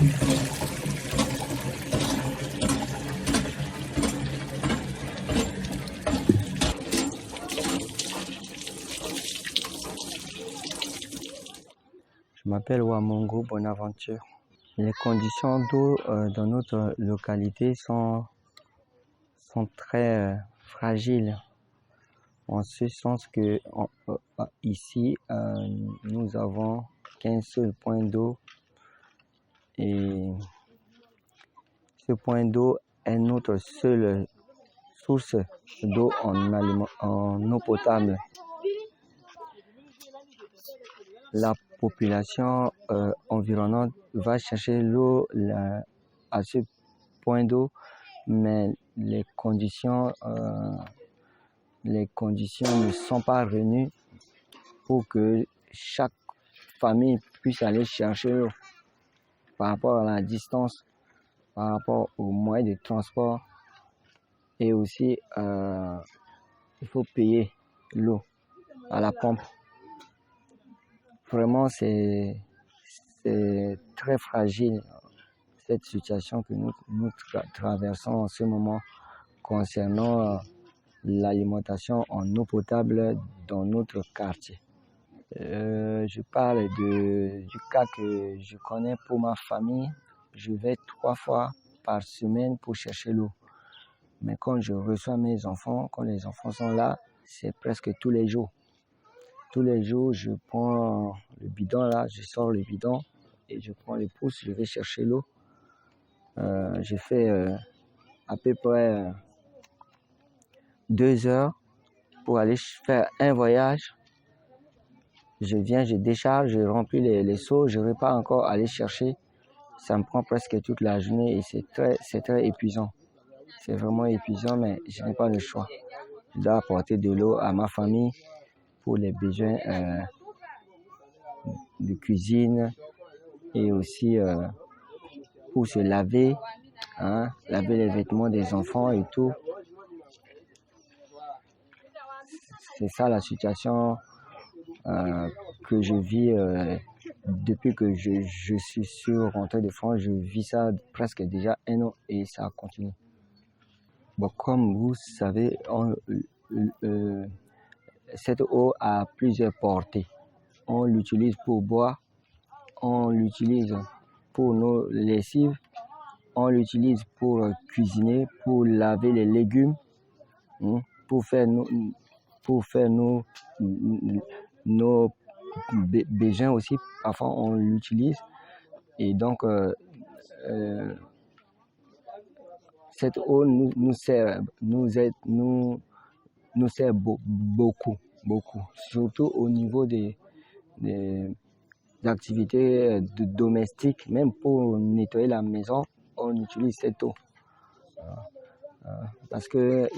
Je m'appelle Wamongo Bonaventure. Les conditions d'eau dans notre localité sont très fragiles, en ce sens que ici, nous avons qu'un seul point d'eau et ce point d'eau est notre seule source d'eau en eau potable. La population environnante va chercher l'eau à ce point d'eau, mais les conditions ne sont pas réunies pour que chaque famille puisse aller chercher l'eau par rapport à la distance, par rapport aux moyens de transport et aussi il faut payer l'eau à la pompe. Vraiment, c'est très fragile cette situation que nous traversons en ce moment concernant l'alimentation en eau potable dans notre quartier. Je parle du cas que je connais pour ma famille. Je vais 3 fois par semaine pour chercher l'eau. Mais quand je reçois mes enfants, quand les enfants sont là, c'est presque tous les jours. Tous les jours, je prends le bidon là, je sors le bidon et je prends le pouce, je vais chercher l'eau. Je fais à peu près 2 heures pour aller faire un voyage. Je viens, je décharge, je remplis les seaux, je repars encore aller chercher. Ça me prend presque toute la journée et c'est très épuisant. C'est vraiment épuisant, mais je n'ai pas le choix. Je dois apporter de l'eau à ma famille pour les besoins de cuisine et aussi pour se laver, laver les vêtements des enfants et tout. C'est ça la situation que je vis depuis que je suis rentré de France. Je vis ça presque déjà 1 an et ça continue. Bon, comme vous savez, cette eau a plusieurs portées. On l'utilise pour boire, on l'utilise pour nos lessives, on l'utilise pour cuisiner, pour laver les légumes, pour faire nos besoins aussi. Parfois on l'utilise et donc cette eau nous sert beaucoup, surtout au niveau des activités domestiques. Même pour nettoyer la maison, on utilise cette eau. Parce que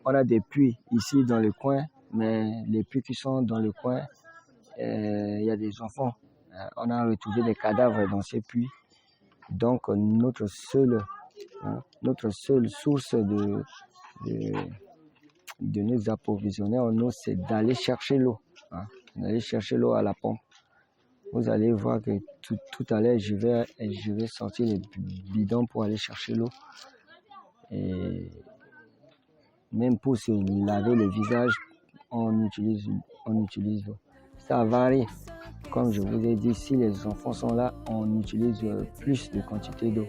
on a des puits ici dans le coin, mais les puits qui sont dans le coin, il y a des enfants. On a retrouvé des cadavres dans ces puits. Donc notre seule source de nous approvisionner en eau, c'est d'aller chercher l'eau. D'aller chercher l'eau à la pompe. Vous allez voir que tout à l'heure, je vais sortir les bidons pour aller chercher l'eau. Et même pour se laver le visage, on utilise l'eau. Ça varie. Comme je vous ai dit, si les enfants sont là, on utilise plus de quantité d'eau.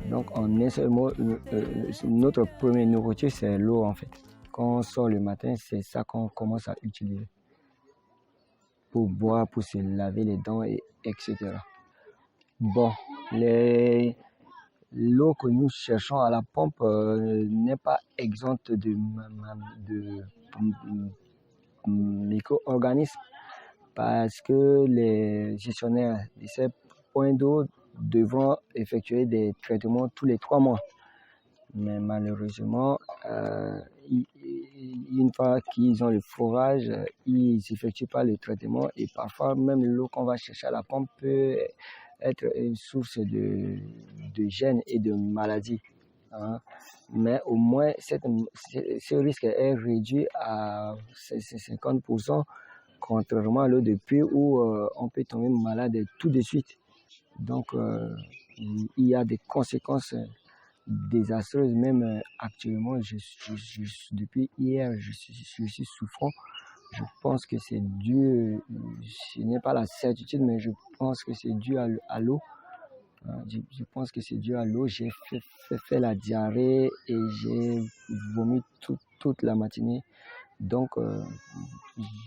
Donc en un seul mot, notre première nourriture, c'est l'eau en fait. Quand on sort le matin, c'est ça qu'on commence à utiliser. Pour boire, pour se laver les dents, etc. Bon, l'eau que nous cherchons à la pompe n'est pas exempte de micro-organismes parce que les gestionnaires de ces points d'eau devront effectuer des traitements tous les 3 mois. Mais malheureusement, une fois qu'ils ont le forage, ils n'effectuent pas le traitement et parfois même l'eau qu'on va chercher à la pompe peut être une source de gènes et de maladies. Mais au moins, ce risque est réduit à 50%, contrairement à l'eau de puits où on peut tomber malade tout de suite. Donc, il y a des conséquences désastreuses. Même actuellement, depuis hier, je suis souffrant. Je pense que c'est dû, ce n'est pas la certitude, mais je pense que c'est dû à l'eau. Je pense que c'est dû à l'eau. J'ai fait la diarrhée et j'ai vomi toute la matinée. Donc,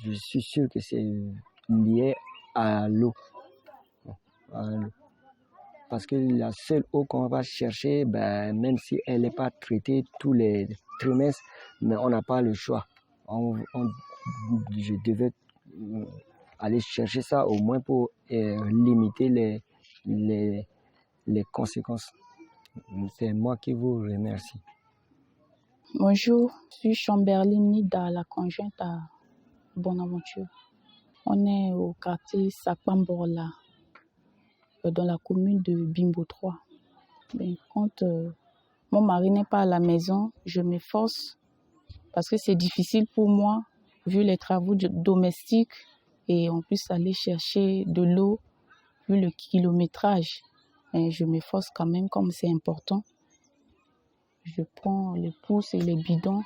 je suis sûr que c'est lié à l'eau. Parce que la seule eau qu'on va chercher, même si elle n'est pas traitée tous les trimestres, mais on n'a pas le choix. Je devais aller chercher ça au moins pour limiter les conséquences. C'est moi qui vous remercie. Bonjour, je suis Chamberlain Nida, la conjointe à Bonaventure. On est au quartier Sapamborla, dans la commune de Bimbo 3. Quand mon mari n'est pas à la maison, je m'efforce parce que c'est difficile pour moi, vu les travaux domestiques et en plus aller chercher de l'eau, vu le kilométrage. Et je m'efforce quand même comme c'est important. Je prends les pousses et les bidons,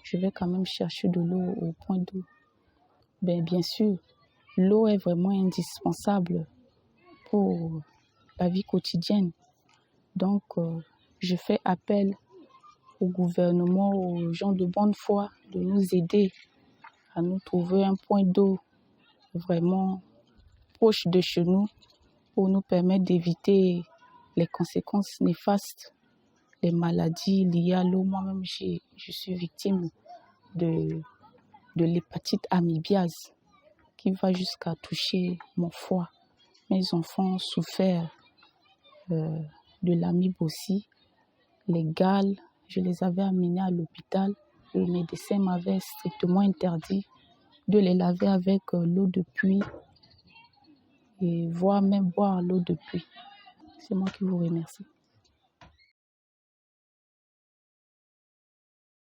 je vais quand même chercher de l'eau au point d'eau. Bien sûr, l'eau est vraiment indispensable pour la vie quotidienne. Donc, je fais appel au gouvernement, aux gens de bonne foi, de nous aider à nous trouver un point d'eau vraiment proche de chez nous pour nous permettre d'éviter les conséquences néfastes, les maladies liées à l'eau. Moi-même, je suis victime de l'hépatite amibiase qui va jusqu'à toucher mon foie. Mes enfants ont souffert de l'amibe aussi. Les gales, je les avais amenés à l'hôpital. Le médecin m'avait strictement interdit de les laver avec l'eau de pluie et voire même boire l'eau de pluie. C'est moi qui vous remercie.